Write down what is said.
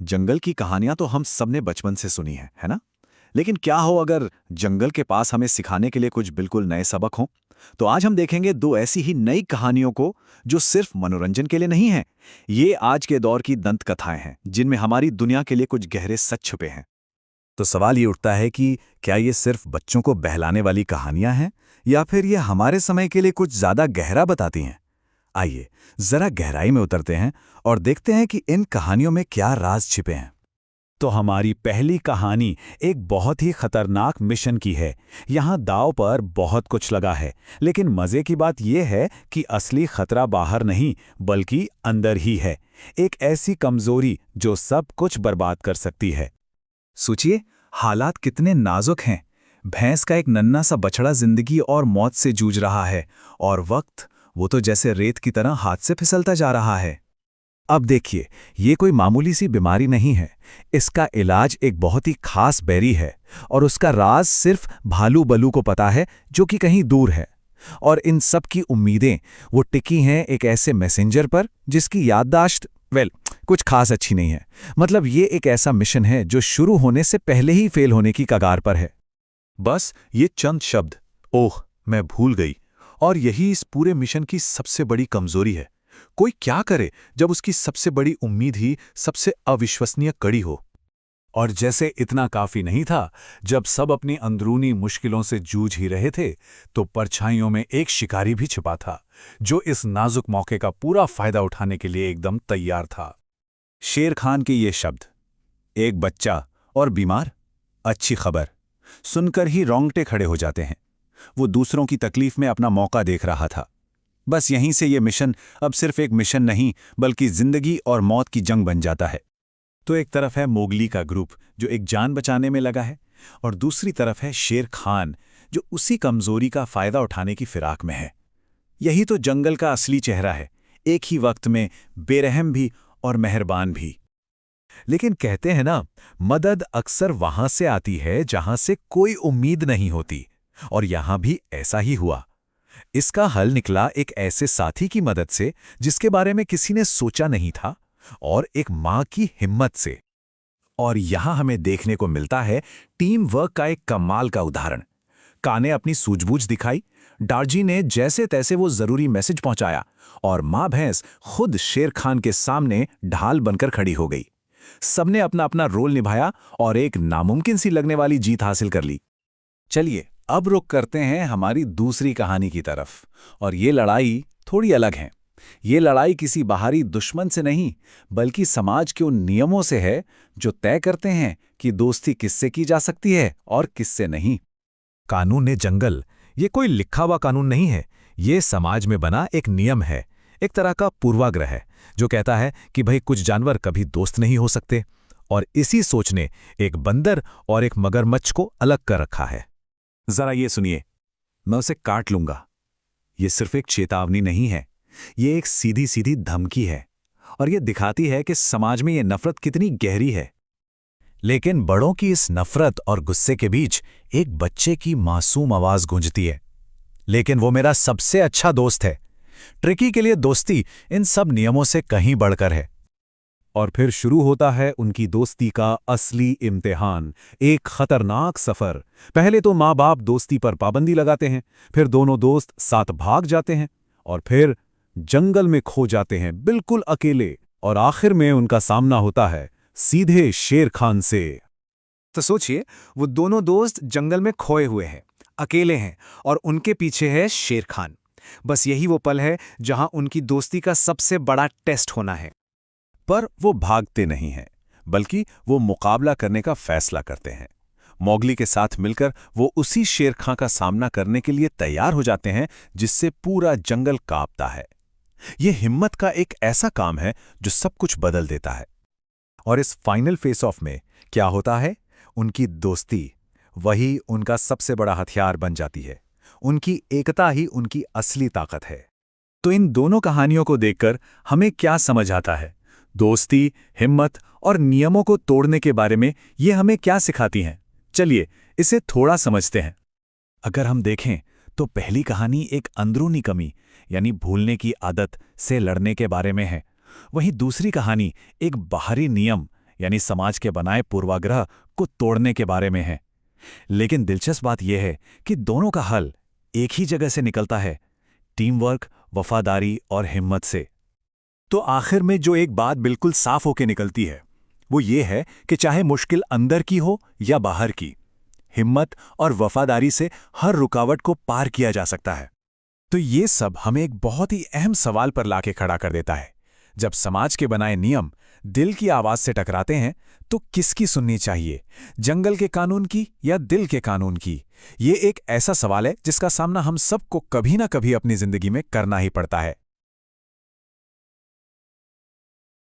जंगल की कहानियां तो हम सबने बचपन से सुनी है ना? लेकिन क्या हो अगर जंगल के पास हमें सिखाने के लिए कुछ बिल्कुल नए सबक हों? तो आज हम देखेंगे दो ऐसी ही नई कहानियों को जो सिर्फ मनोरंजन के लिए नहीं हैं। ये आज के दौर की दंत कथाएं हैं जिनमें हमारी दुनिया के लिए कुछ गहरे सच छुपे हैं। तो सवाल ये उठता है कि क्या ये सिर्फ बच्चों को बहलाने वाली कहानियां हैं या फिर ये हमारे समय के लिए कुछ ज्यादा गहरा बताती हैं? आइए जरा गहराई में उतरते हैं और देखते हैं कि इन कहानियों में क्या राज छिपे हैं। तो हमारी पहली कहानी एक बहुत ही खतरनाक मिशन की है। यहाँ दांव पर बहुत कुछ लगा है, लेकिन मजे की बात यह है कि असली खतरा बाहर नहीं बल्कि अंदर ही है। एक ऐसी कमजोरी जो सब कुछ बर्बाद कर सकती है। सोचिए, हालात कितने नाजुक हैं। भैंस का एक नन्हा सा बछड़ा जिंदगी और मौत से जूझ रहा है और वक्त वो तो जैसे रेत की तरह हाथ से फिसलता जा रहा है। अब देखिए, ये कोई मामूली सी बीमारी नहीं है। इसका इलाज एक बहुत ही खास बेरी है और उसका राज सिर्फ भालू बलू को पता है जो कि कहीं दूर है। और इन सब की उम्मीदें वो टिकी हैं एक ऐसे मैसेंजर पर जिसकी याददाश्त कुछ खास अच्छी नहीं है। मतलब ये एक ऐसा मिशन है जो शुरू होने से पहले ही फेल होने की कगार पर है। बस ये चंद शब्द, ओह मैं भूल गई। और यही इस पूरे मिशन की सबसे बड़ी कमजोरी है। कोई क्या करे जब उसकी सबसे बड़ी उम्मीद ही सबसे अविश्वसनीय कड़ी हो। और जैसे इतना काफी नहीं था, जब सब अपनी अंदरूनी मुश्किलों से जूझ ही रहे थे, तो परछाइयों में एक शिकारी भी छिपा था जो इस नाजुक मौके का पूरा फायदा उठाने के लिए एकदम तैयार था। शेर खान के ये शब्द, एक बच्चा और बीमार, अच्छी खबर, सुनकर ही रोंगटे खड़े हो जाते हैं। वो दूसरों की तकलीफ में अपना मौका देख रहा था। बस यहीं से ये मिशन अब सिर्फ एक मिशन नहीं बल्कि जिंदगी और मौत की जंग बन जाता है। तो एक तरफ है मोगली का ग्रुप जो एक जान बचाने में लगा है, और दूसरी तरफ है शेर खान जो उसी कमजोरी का फायदा उठाने की फिराक में है। यही तो जंगल का असली चेहरा है, एक ही वक्त में बेरहम भी और मेहरबान भी। लेकिन कहते हैं ना, मदद अक्सर वहां से आती है जहां से कोई उम्मीद नहीं होती। और यहां भी ऐसा ही हुआ। इसका हल निकला एक ऐसे साथी की मदद से जिसके बारे में किसी ने सोचा नहीं था, और एक मां की हिम्मत से। और यहां हमें देखने को मिलता है टीम वर्क का एक कमाल का उदाहरण। का ने अपनी सूझबूझ दिखाई, डार्जी ने जैसे तैसे वो जरूरी मैसेज पहुंचाया, और मां भैंस खुद शेर खान के सामने ढाल बनकर खड़ी हो गई। सबने अपना अपना रोल निभाया और एक नामुमकिन सी लगने वाली जीत हासिल कर ली। चलिए अब रुख करते हैं हमारी दूसरी कहानी की तरफ, और ये लड़ाई थोड़ी अलग है। ये लड़ाई किसी बाहरी दुश्मन से नहीं बल्कि समाज के उन नियमों से है जो तय करते हैं कि दोस्ती किससे की जा सकती है और किससे नहीं। कानून ने जंगल, ये कोई लिखा हुआ कानून नहीं है। ये समाज में बना एक नियम है, एक तरह का पूर्वाग्रह है जो कहता है कि भाई कुछ जानवर कभी दोस्त नहीं हो सकते। और इसी सोच ने एक बंदर और एक मगरमच्छ को अलग कर रखा है। जरा ये सुनिए, मैं उसे काट लूंगा। ये सिर्फ एक चेतावनी नहीं है, ये एक सीधी सीधी धमकी है, और ये दिखाती है कि समाज में ये नफरत कितनी गहरी है। लेकिन बड़ों की इस नफरत और गुस्से के बीच एक बच्चे की मासूम आवाज गूंजती है, लेकिन वो मेरा सबसे अच्छा दोस्त है। ट्रिकी के लिए दोस्ती इन सब नियमों से कहीं बढ़कर है। और फिर शुरू होता है उनकी दोस्ती का असली इम्तिहान, एक खतरनाक सफर। पहले तो माँ बाप दोस्ती पर पाबंदी लगाते हैं, फिर दोनों दोस्त साथ भाग जाते हैं, और फिर जंगल में खो जाते हैं बिल्कुल अकेले। और आखिर में उनका सामना होता है सीधे शेर खान से। तो सोचिए, वो दोनों दोस्त जंगल में खोए हुए हैं, अकेले हैं, और उनके पीछे है शेर खान। बस यही वो पल है जहां उनकी दोस्ती का सबसे बड़ा टेस्ट होना है। पर वो भागते नहीं हैं, बल्कि वो मुकाबला करने का फैसला करते हैं। मोगली के साथ मिलकर वो उसी शेर खां का सामना करने के लिए तैयार हो जाते हैं जिससे पूरा जंगल कांपता है। ये हिम्मत का एक ऐसा काम है जो सब कुछ बदल देता है। और इस फाइनल फेस ऑफ में क्या होता है? उनकी दोस्ती, वही उनका सबसे बड़ा हथियार बन जाती है। उनकी एकता ही उनकी असली ताकत है। तो इन दोनों कहानियों को देखकर हमें क्या समझ आता है? दोस्ती, हिम्मत और नियमों को तोड़ने के बारे में ये हमें क्या सिखाती हैं? चलिए इसे थोड़ा समझते हैं। अगर हम देखें तो पहली कहानी एक अंदरूनी कमी यानी भूलने की आदत से लड़ने के बारे में है। वहीं दूसरी कहानी एक बाहरी नियम यानी समाज के बनाए पूर्वाग्रह को तोड़ने के बारे में है। लेकिन दिलचस्प बात यह है कि दोनों का हल एक ही जगह से निकलता है, टीम वर्क, वफादारी और हिम्मत से। तो आखिर में जो एक बात बिल्कुल साफ होकर निकलती है वो ये है कि चाहे मुश्किल अंदर की हो या बाहर की, हिम्मत और वफादारी से हर रुकावट को पार किया जा सकता है। तो ये सब हमें एक बहुत ही अहम सवाल पर लाके खड़ा कर देता है। जब समाज के बनाए नियम दिल की आवाज से टकराते हैं तो किसकी सुननी चाहिए, जंगल के कानून की या दिल के कानून की? ये एक ऐसा सवाल है जिसका सामना हम सबको कभी ना कभी अपनी जिंदगी में करना ही पड़ता है।